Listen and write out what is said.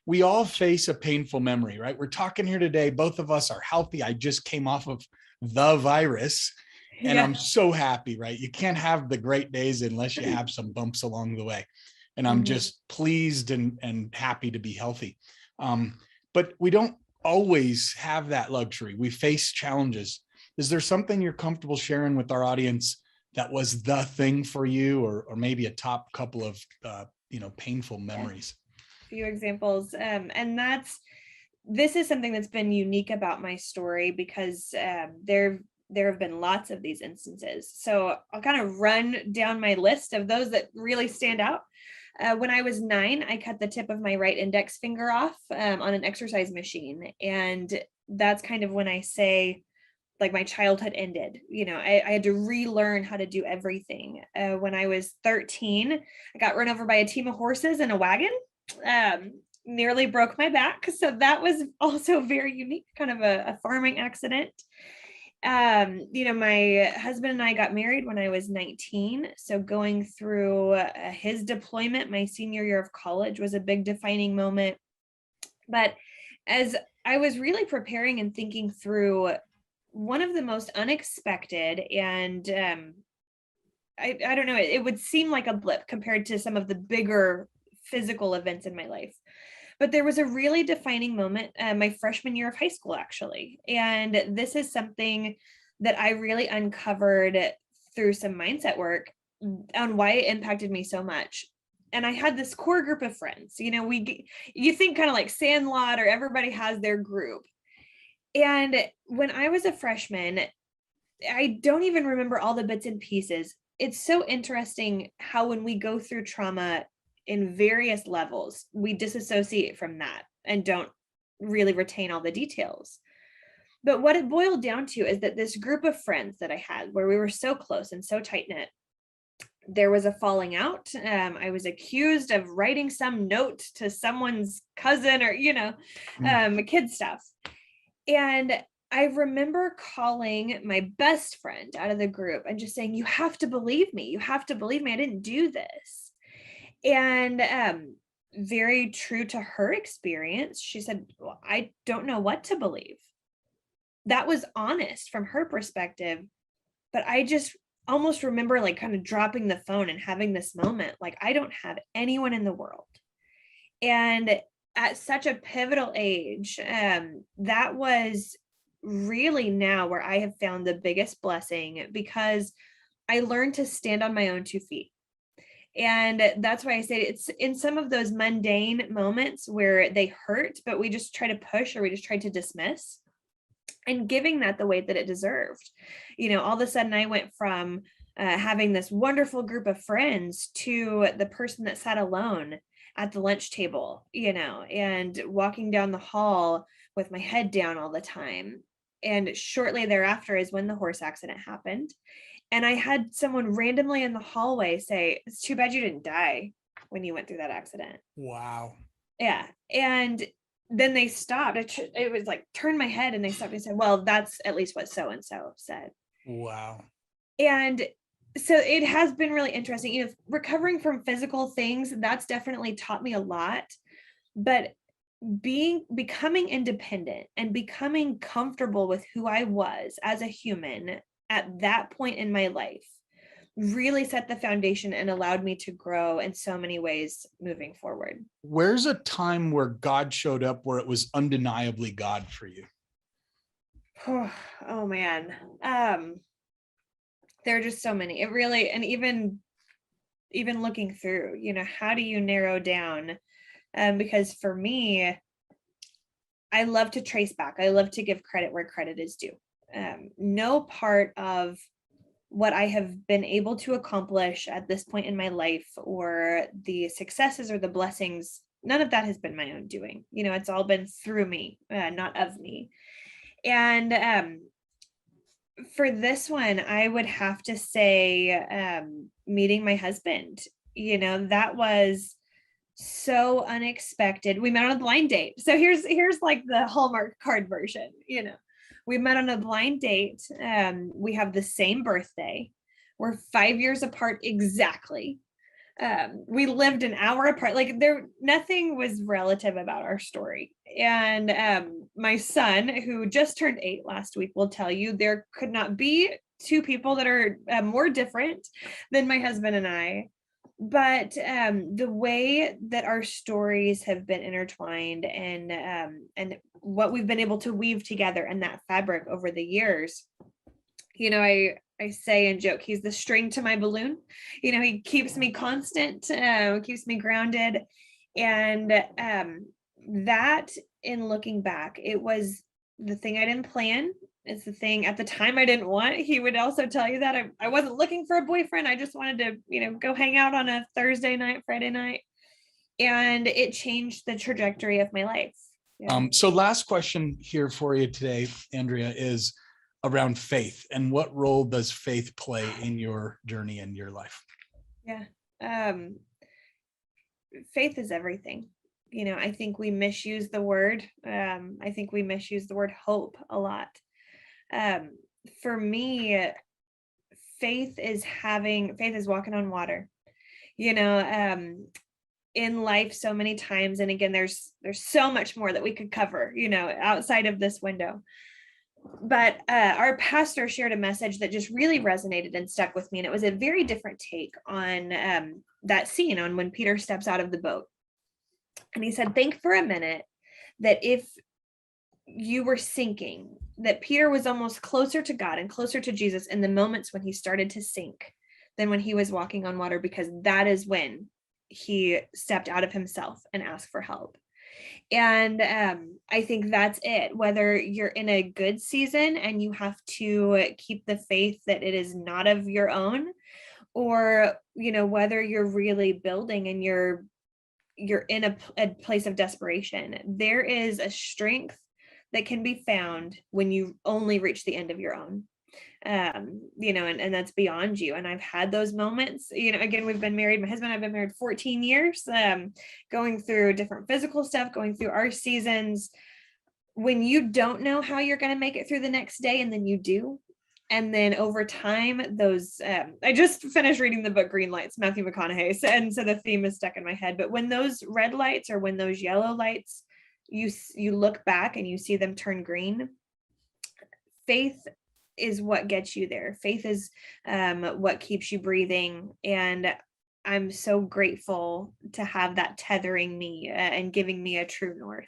we all face a painful memory, right? We're talking here today. Both of us are healthy. I just came off of the virus and Yeah. I'm so happy, right? You can't have the great days unless you have some bumps along the way. And I'm Mhm. just pleased and happy to be healthy. But we don't always have that luxury. We face challenges. Is there something you're comfortable sharing with our audience that was the thing for you, or maybe a top couple of painful Yeah. memories? Few examples. And this is something that's been unique about my story because there have been lots of these instances. So I'll kind of run down my list of those that really stand out. When I was 9, I cut the tip of my right index finger off on an exercise machine. And that's kind of when I say, like, my childhood ended. I had to relearn how to do everything. When I was 13, I got run over by a team of horses in a wagon. Nearly broke my back. So that was also very unique, kind of a farming accident. My husband and I got married when I was 19. So going through his deployment, my senior year of college was a big defining moment. But as I was really preparing and thinking through, one of the most unexpected and I don't know, it would seem like a blip compared to some of the bigger physical events in my life. But there was a really defining moment, my freshman year of high school, actually. And this is something that I really uncovered through some mindset work on why it impacted me so much. And I had this core group of friends. You think kind of like Sandlot, or everybody has their group. And when I was a freshman, I don't even remember all the bits and pieces. It's so interesting how when we go through trauma in various levels, we disassociate from that and don't really retain all the details. But what it boiled down to is that this group of friends that I had, where we were so close and so tight knit, there was a falling out. I was accused of writing some note to someone's cousin, or, kid stuff. And I remember calling my best friend out of the group and just saying, "You have to believe me. You have to believe me. I didn't do this." And very true to her experience, she said, "Well, I don't know what to believe." That was honest from her perspective. But I just almost remember, like, kind of dropping the phone and having this moment, like, I don't have anyone in the world. And at such a pivotal age, that was really now where I have found the biggest blessing, because I learned to stand on my own 2 feet. And that's why I say it's in some of those mundane moments where they hurt, but we just try to push, or we just try to dismiss, and giving that the weight that it deserved. All of a sudden I went from having this wonderful group of friends to the person that sat alone at the lunch table, and walking down the hall with my head down all the time. And shortly thereafter is when the horse accident happened. And I had someone randomly in the hallway say, "It's too bad you didn't die when you went through that accident." Wow. Yeah. And then they stopped. It was like, turned my head, and they stopped and said, "Well, that's at least what so and so said." Wow. And so it has been really interesting. Recovering from physical things, that's definitely taught me a lot. But becoming independent and becoming comfortable with who I was as a human at that point in my life really set the foundation and allowed me to grow in so many ways moving forward. Where's a time where God showed up where it was undeniably God for you? Oh man. There are just so many. It really, and even looking through, how do you narrow down? Because for me, I love to trace back. I love to give credit where credit is due. No part of what I have been able to accomplish at this point in my life, or the successes or the blessings, none of that has been my own doing. It's all been through me, not of me. And for this one, I would have to say meeting my husband. That was so unexpected. We met on a blind date. So here's like the Hallmark card version. We met on a blind date. We have the same birthday. We're 5 years apart exactly. we lived an hour apart. Like nothing was relative about our story. And my son, who just turned 8 last week, will tell you there could not be two people that are more different than my husband and I. But the way that our stories have been intertwined, and what we've been able to weave together in that fabric over the years, I say and joke, he's the string to my balloon. He keeps me constant, keeps me grounded. And that, in looking back, it was the thing I didn't plan. It's the thing at the time I didn't want. He would also tell you that I wasn't looking for a boyfriend. I just wanted to, go hang out on a Thursday night, Friday night. And it changed the trajectory of my life. Yeah. So last question here for you today, Andrea, is around faith, and what role does faith play in your journey and your life? Yeah. Faith is everything. I think we misuse the word. I think we misuse the word hope a lot. For me, faith is walking on water. In life, so many times, and again, there's so much more that we could cover, outside of this window. But our pastor shared a message that just really resonated and stuck with me. And it was a very different take on that scene, on when Peter steps out of the boat. And he said, think for a minute that if you were sinking, that Peter was almost closer to God and closer to Jesus in the moments when he started to sink than when he was walking on water, because that is when he stepped out of himself and asked for help. And I think that's it. Whether you're in a good season and you have to keep the faith that it is not of your own, or whether you're really building and you're in a place of desperation, there is a strength that can be found when you only reach the end of your own. And that's beyond you. And I've had those moments. Again, we've been married, my husband and I've been married 14 years, going through different physical stuff, going through our seasons, when you don't know how you're going to make it through the next day, and then you do. And then over time, those, I just finished reading the book Green Lights, Matthew McConaughey. And so the theme is stuck in my head. But when those red lights, or when those yellow lights, you look back and you see them turn green, faith is what gets you there. Faith is what keeps you breathing. And I'm so grateful to have that tethering me and giving me a true north.